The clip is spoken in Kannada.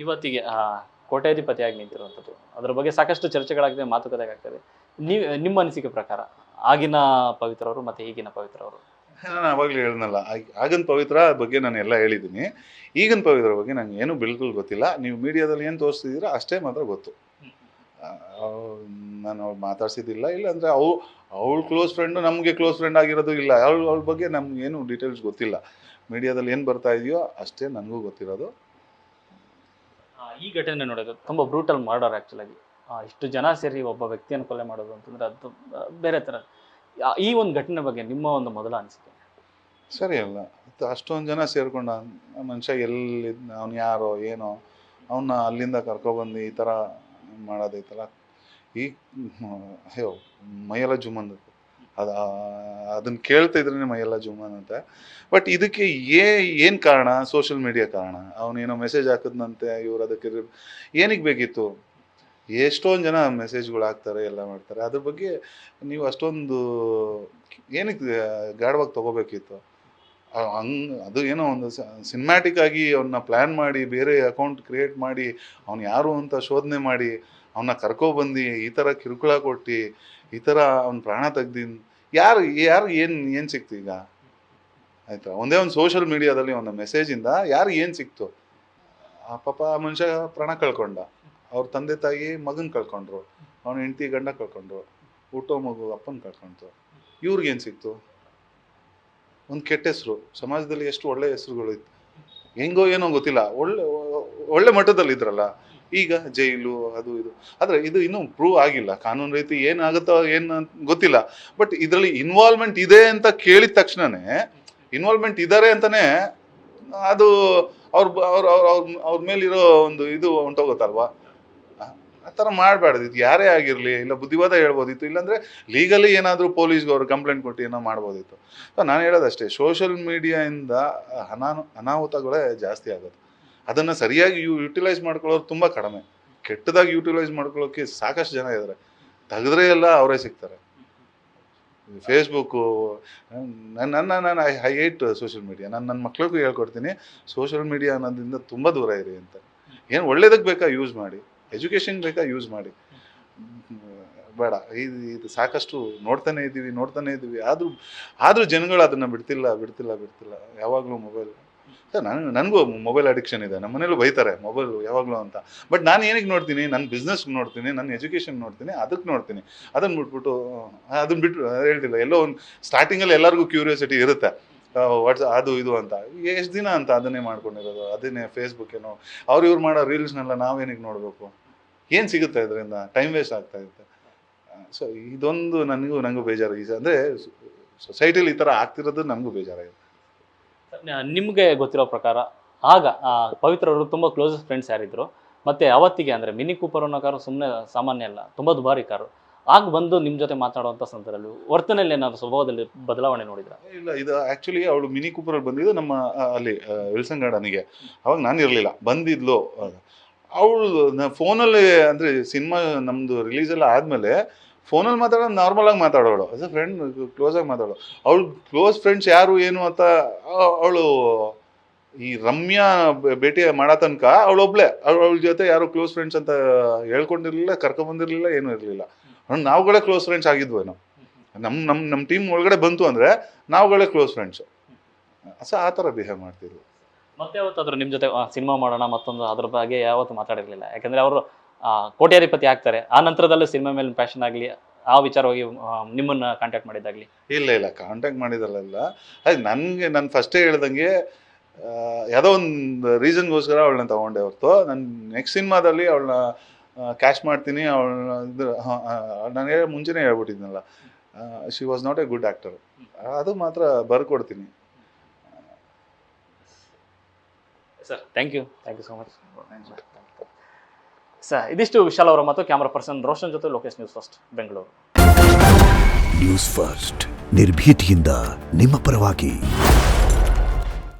ಇವತ್ತಿಗೆ ಕೋಟ್ಯಾಧಿಪತಿಯಾಗಿ ನಿಂತಿರುವಂಥದ್ದು, ಅದರ ಬಗ್ಗೆ ಸಾಕಷ್ಟು ಚರ್ಚೆಗಳಾಗಿದೆ, ಮಾತುಕತೆ ಆಗ್ತದೆ. ನಿಮ್ಮ ಅನಿಸಿಕೆ ಪ್ರಕಾರ ಆಗಿನ ಪವಿತ್ರ ಅವರು ಮತ್ತೆ ಈಗಿನ ಪವಿತ್ರ ಅವರು? ನಾನು ಆವಾಗಲೇ ಹೇಳಿದ್ನಲ್ಲ, ಆಗಿನ ಪವಿತ್ರ ಬಗ್ಗೆ ನಾನು ಎಲ್ಲ ಹೇಳಿದ್ದೀನಿ. ಈಗಿನ ಪವಿತ್ರ ಬಗ್ಗೆ ನಂಗೆ ಏನೂ ಬಿಲ್ಕುಲ್ ಗೊತ್ತಿಲ್ಲ. ನೀವು ಮೀಡಿಯಾದಲ್ಲಿ ಏನು ತೋರಿಸ್ತಿದ್ದೀರಾ ಅಷ್ಟೇ ಮಾತ್ರ ಗೊತ್ತು. ನಾನು ಅವ್ಳು ಮಾತಾಡ್ಸಿದ್ದಿಲ್ಲ, ಇಲ್ಲಾಂದರೆ ಅವಳು ಕ್ಲೋಸ್ ಫ್ರೆಂಡು ನಮಗೆ ಕ್ಲೋಸ್ ಫ್ರೆಂಡ್ ಆಗಿರೋದು ಇಲ್ಲ. ಅವಳ ಬಗ್ಗೆ ನಮ್ಗೆ ಏನು ಡೀಟೇಲ್ಸ್ ಗೊತ್ತಿಲ್ಲ. ಮೀಡಿಯಾದಲ್ಲಿ ಏನು ಬರ್ತಾ ಇದೆಯೋ ಅಷ್ಟೇ ನನಗೂ ಗೊತ್ತಿರೋದು. ಈ ಘಟನೆ ನೋಡೋದು ತುಂಬ ಬ್ರೂಟಲ್ ಮರ್ಡರ್ ಆ್ಯಕ್ಚುಲಾಗಿ. ಇಷ್ಟು ಜನ ಸೇರಿ ಒಬ್ಬ ವ್ಯಕ್ತಿಯನ್ನು ಕೊಲೆ ಮಾಡೋದು ಅಂತಂದರೆ ಅದು ಬೇರೆ ಥರ. ಈ ಒಂದು ಘಟನೆ ಬಗ್ಗೆ ನಿಮ್ಮ ಒಂದು ಮೊದಲ ಅನಿಸಿಕೆ? ಸರಿ ಅಲ್ಲ, ಅಷ್ಟೊಂದು ಜನ ಸೇರ್ಕೊಂಡ ಮನುಷ್ಯ ಎಲ್ಲಿ, ಅವ್ನು ಯಾರೋ ಏನೋ, ಅವನ್ನ ಅಲ್ಲಿಂದ ಕರ್ಕೊಬಂದು ಈ ಥರ ಮಾಡೋದೈತಲ್ಲ, ಈ ಅಯ್ಯೋ ಮೈಯೆಲ್ಲ ಜುಮ್ಮನ್. ಅದನ್ನು ಕೇಳ್ತಾ ಇದ್ರೇ ಮೈಯೆಲ್ಲ ಜುಮ್ಮನ್ ಅಂತ. ಬಟ್ ಇದಕ್ಕೆ ಏನು ಕಾರಣ? ಸೋಷಿಯಲ್ ಮೀಡಿಯಾ ಕಾರಣ. ಅವನೇನೋ ಮೆಸೇಜ್ ಹಾಕಿದ್ನಂತೆ, ಇವ್ರು ಅದಕ್ಕೆ ಏನಕ್ಕೆ ಬೇಕಿತ್ತು? ಎಷ್ಟೊಂದು ಜನ ಮೆಸೇಜ್ಗಳು ಹಾಕ್ತಾರೆ, ಎಲ್ಲ ಮಾಡ್ತಾರೆ. ಅದ್ರ ಬಗ್ಗೆ ನೀವು ಅಷ್ಟೊಂದು ಏನಕ್ಕೆ ಗಾಢವಾಗಿ ತೊಗೋಬೇಕಿತ್ತು? ಅದು ಏನೋ ಒಂದು ಸಿನಿಮ್ಯಾಟಿಕ್ ಆಗಿ ಅವನ್ನ ಪ್ಲ್ಯಾನ್ ಮಾಡಿ, ಬೇರೆ ಅಕೌಂಟ್ ಕ್ರಿಯೇಟ್ ಮಾಡಿ, ಅವ್ನು ಯಾರು ಅಂತ ಶೋಧನೆ ಮಾಡಿ, ಅವನ್ನ ಕರ್ಕೊಬಂದು ಈ ಥರ ಕಿರುಕುಳ ಕೊಟ್ಟು, ಈ ಥರ ಅವ್ನ ಪ್ರಾಣ ತೆಗ್ದಿನ್ ಯಾರು ಏನು ಸಿಕ್ತು ಈಗ? ಆಯಿತಾ, ಒಂದೇ ಒಂದು ಸೋಷಿಯಲ್ ಮೀಡಿಯಾದಲ್ಲಿ ಒಂದು ಮೆಸೇಜಿಂದ ಯಾರು ಏನು ಸಿಕ್ತು? ಪಾಪ ಆ ಮನುಷ್ಯ ಪ್ರಾಣ ಕಳ್ಕೊಂಡ, ಅವ್ರ ತಂದೆ ತಾಯಿ ಮಗನ ಕಳ್ಕೊಂಡ್ರು, ಅವನ ಹೆಂಡತಿ ಗಂಡ ಕಳ್ಕೊಂಡ್ರು, ಹುಟ್ಟೋ ಮಗು ಅಪ್ಪನ ಕಳ್ಕೊಂಡ್ರು. ಇವ್ರಿಗೇನು ಸಿಕ್ತು? ಒಂದು ಕೆಟ್ಟ ಹೆಸರು. ಸಮಾಜದಲ್ಲಿ ಎಷ್ಟು ಒಳ್ಳೆ ಹೆಸರುಗಳು ಇತ್ತು, ಹೆಂಗೋ ಏನೋ ಗೊತ್ತಿಲ್ಲ, ಒಳ್ಳೆ ಮಟ್ಟದಲ್ಲಿ ಇದ್ರಲ್ಲ. ಈಗ ಜೈಲು ಅದು ಇದು. ಆದರೆ ಇದು ಇನ್ನೂ ಪ್ರೂವ್ ಆಗಿಲ್ಲ, ಕಾನೂನು ರೀತಿ ಏನಾಗುತ್ತೋ ಏನು ಗೊತ್ತಿಲ್ಲ. ಬಟ್ ಇದರಲ್ಲಿ ಇನ್ವಾಲ್ವ್ಮೆಂಟ್ ಇದೆ ಅಂತ ಕೇಳಿದ ತಕ್ಷಣನೇ, ಇನ್ವಾಲ್ವ್ಮೆಂಟ್ ಇದ್ದಾರೆ ಅಂತಲೇ ಅದು ಅವ್ರ ಮೇಲಿರೋ ಒಂದು ಇದು ಹೊಂಟೋಗುತ್ತಲ್ವಾ? ಆ ಥರ ಮಾಡಬಾರ್ದು. ಇದು ಯಾರೇ ಆಗಿರಲಿ, ಇಲ್ಲ ಬುದ್ಧಿವಾದ ಹೇಳ್ಬೋದಿತ್ತು, ಇಲ್ಲಾಂದರೆ ಲೀಗಲಿ ಏನಾದರೂ ಪೊಲೀಸ್ಗೆ ಅವರು ಕಂಪ್ಲೇಂಟ್ ಕೊಟ್ಟು ಏನೋ ಮಾಡ್ಬೋದಿತ್ತು. ಸೊ ನಾನು ಹೇಳೋದಷ್ಟೇ, ಸೋಷಿಯಲ್ ಮೀಡಿಯಾಯಿಂದ ಅನಾಹುತಗಳೇ ಜಾಸ್ತಿ ಆಗೋದು. ಅದನ್ನು ಸರಿಯಾಗಿ ಯುಟಿಲೈಸ್ ಮಾಡ್ಕೊಳ್ಳೋರು ತುಂಬ ಕಡಿಮೆ. ಕೆಟ್ಟದಾಗಿ ಯುಟಿಲೈಸ್ ಮಾಡ್ಕೊಳ್ಳೋಕ್ಕೆ ಸಾಕಷ್ಟು ಜನ ಇದ್ದಾರೆ. ತೆಗೆದ್ರೆ ಎಲ್ಲ ಅವರೇ ಸಿಗ್ತಾರೆ. ಫೇಸ್ಬುಕ್ಕು, ನಾನು ಐ ಹೇಟ್ ಸೋಷಿಯಲ್ ಮೀಡಿಯಾ. ನಾನು ನನ್ನ ಮಕ್ಳಿಗೂ ಹೇಳ್ಕೊಡ್ತೀನಿ, ಸೋಷಿಯಲ್ ಮೀಡಿಯಾ ಅನ್ನೋದ್ರಿಂದ ತುಂಬ ದೂರ ಇರಿ ಅಂತ. ಏನು ಒಳ್ಳೇದಕ್ಕೆ ಬೇಕಾ ಯೂಸ್ ಮಾಡಿ, ಎಜುಕೇಷನ್ ಬೇಕಾ ಯೂಸ್ ಮಾಡಿ, ಬೇಡ. ಇದು ಸಾಕಷ್ಟು ನೋಡ್ತಾನೆ ಇದ್ದೀವಿ. ಆದರೂ ಜನಗಳು ಅದನ್ನು ಬಿಡ್ತಿಲ್ಲ. ಯಾವಾಗಲೂ ಮೊಬೈಲ್. ಸರ್, ನನಗೂ ಮೊಬೈಲ್ ಅಡಿಕ್ಷನ್ ಇದೆ. ನಮ್ಮ ಮನೇಲೂ ಬೈತಾರೆ ಮೊಬೈಲು ಯಾವಾಗಲೂ ಅಂತ. ಬಟ್ ನಾನು ಏನಕ್ಕೆ ನೋಡ್ತೀನಿ? ನನ್ನ ಬಿಸ್ನೆಸ್ಗೆ ನೋಡ್ತೀನಿ, ನನ್ನ ಎಜುಕೇಷನ್ ನೋಡ್ತೀನಿ, ಅದಕ್ಕೆ ನೋಡ್ತೀನಿ. ಅದನ್ನು ಬಿಟ್ಟು ಹೇಳ್ತಿಲ್ಲ. ಎಲ್ಲೋ ಒಂದು ಸ್ಟಾರ್ಟಿಂಗಲ್ಲಿ ಎಲ್ಲರಿಗೂ ಕ್ಯೂರಿಯಾಸಿಟಿ ಇರುತ್ತೆ, ಅದು ಇದು ಅಂತ. ಎಷ್ಟು ದಿನ ಅಂತ ಅದನ್ನೇ ಮಾಡ್ಕೊಂಡಿರೋದು, ಅದನ್ನೇ ಫೇಸ್ಬುಕ್ ಏನೋ ಇವ್ರು ಮಾಡೋ ರೀಲ್ಸ್ನೆಲ್ಲ ನಾವೇನಿಗೆ ನೋಡಬೇಕು? ಏನು ಸಿಗುತ್ತೆ ಇದರಿಂದ? ಟೈಮ್ ವೇಸ್ಟ್ ಆಗ್ತಾ ಇರುತ್ತೆ. ಸೊ ಇದೊಂದು ನನಗೂ ಬೇಜಾರು. ಅಂದರೆ ಸೊಸೈಟಿಲಿ ಈ ಥರ ಆಗ್ತಿರೋದು ನನಗೂ ಬೇಜಾರಾಗಿದೆ. ನಿಮಗೆ ಗೊತ್ತಿರೋ ಪ್ರಕಾರ ಆಗ ಪವಿತ್ರ ಅವರು ತುಂಬ ಕ್ಲೋಸ್ ಫ್ರೆಂಡ್ಸ್ ಯಾರಿದ್ರು? ಮತ್ತು ಅವತ್ತಿಗೆ ಅಂದರೆ ಮಿನಿ ಕೂಪರ್ ಅನ್ನೋ ಕಾರು ಸುಮ್ಮನೆ ಸಾಮಾನ್ಯ ಅಲ್ಲ, ತುಂಬ ದುಬಾರಿ ಕಾರು. ಆಗ ಬಂದು ನಿಮ್ಮ ಜೊತೆ ಮಾತಾಡುವಂಥ ಸಂದರ್ಭದಲ್ಲಿ ವರ್ತನೆಯಲ್ಲಿ ಏನಾದರೂ ಸ್ವಭಾವದಲ್ಲಿ ಬದಲಾವಣೆ ನೋಡಿದ್ರ? ಇಲ್ಲ, ಇದು ಆ್ಯಕ್ಚುಲಿ ಅವಳು ಮಿನಿ ಕೂಪರಲ್ಲಿ ಬಂದಿದ್ದು ನಮ್ಮ ಅಲ್ಲಿ ವಿಲ್ಸನ್ ಗಾರ್ಡನಿಗೆ. ಅವಾಗ ನಾನು ಇರಲಿಲ್ಲ, ಬಂದಿದ್ಲು ಅವಳು. ಫೋನಲ್ಲಿ ಅಂದರೆ ಸಿನಿಮಾ ನಮ್ಮದು ರಿಲೀಸೆಲ್ಲ ಆದಮೇಲೆ ಫೋನಲ್ಲಿ ಮಾತಾಡೋದು ನಾರ್ಮಲಾಗಿ ಮಾತಾಡೋಳು, ಆಸ್ ಎ ಫ್ರೆಂಡ್ ಕ್ಲೋಸಾಗಿ ಮಾತಾಡೋಳು. ಅವಳು ಕ್ಲೋಸ್ ಫ್ರೆಂಡ್ಸ್ ಯಾರು ಏನು ಅಂತ ಅವಳು ಈ ರಮ್ಯಾ ಭೇಟಿ ಮಾಡೋ ತನಕ ಅವಳೊಬ್ಳೆ. ಅವಳ ಜೊತೆ ಯಾರು ಕ್ಲೋಸ್ ಫ್ರೆಂಡ್ಸ್ ಅಂತ ಹೇಳ್ಕೊಂಡಿರಲಿಲ್ಲ, ಕರ್ಕೊಂಬಂದಿರಲಿಲ್ಲ, ಏನೂ ಇರಲಿಲ್ಲ. ನಾವುಗಳೇ ಕ್ಲೋಸ್ ಫ್ರೆಂಡ್ಸ್ ಆಗಿದ್ವೇನೋ. ನಮ್ಮ ಟೀಮ್ ಒಳಗಡೆ ಬಂತು ಅಂದರೆ ನಾವುಗಳೇ ಕ್ಲೋಸ್ ಫ್ರೆಂಡ್ಸು. ಸೊ ಆ ಥರ ಬಿಹೇವ್ ಮಾಡ್ತಿದ್ವಿ. ಮತ್ತೆ ಯಾವತ್ತಾದರೂ ನಿಮ್ಮ ಜೊತೆ ಸಿನಿಮಾ ಮಾಡೋಣ ಮತ್ತೊಂದು ಅದ್ರ ಬಗ್ಗೆ ಯಾವತ್ತೂ ಮಾತಾಡಿರಲಿಲ್ಲ? ಯಾಕಂದರೆ ಅವರು ಕೋಟ್ಯಾಧಿಪತಿ ಆಗ್ತಾರೆ, ಆ ನಂತರದಲ್ಲೂ ಸಿನಿಮಾ ಮೇಲೆ ಪ್ಯಾಷನ್ ಆಗಲಿ, ಆ ವಿಚಾರವಾಗಿ ನಿಮ್ಮನ್ನು ಕಾಂಟ್ಯಾಕ್ಟ್ ಮಾಡಿದ್ದಾಗಲಿ? ಇಲ್ಲ, ಕಾಂಟ್ಯಾಕ್ಟ್ ಮಾಡಿದಲ್ಲ. ಅದು ನಾನು ಫಸ್ಟೇ ಹೇಳ್ದಂಗೆ ಯಾವುದೋ ಒಂದು ರೀಸನ್ಗೋಸ್ಕರ ಅವಳನ್ನ ತೊಗೊಂಡೆ ಹೊರತು, ನಾನು ನೆಕ್ಸ್ಟ್ ಸಿನಿಮಾದಲ್ಲಿ ಅವಳನ್ನ ಕ್ಯಾಶ್ ಮಾಡ್ತೀನಿ, ನಾನು ಮುಂಚೆನೇ ಹೇಳ್ಬಿಟ್ಟಿದ್ನಲ್ಲ, she was not a good actor. ಅದು ಮಾತ್ರ ಬರ್ಕೊಡ್ತೀನಿ. Sir, thank you so much. Sir, ಇದಿಷ್ಟು ವಿಶಾಲ್ ಅವರ ಮತ್ತು ಕ್ಯಾಮರಾ ಪರ್ಸನ್ ರೋಷನ್ ಜೊತೆ Lokesh, news first, Bengaluru. News first, ನಿರ್ಭೀತಿಯಿಂದ ನಿಮ್ಮ ಪರವಾಗಿ.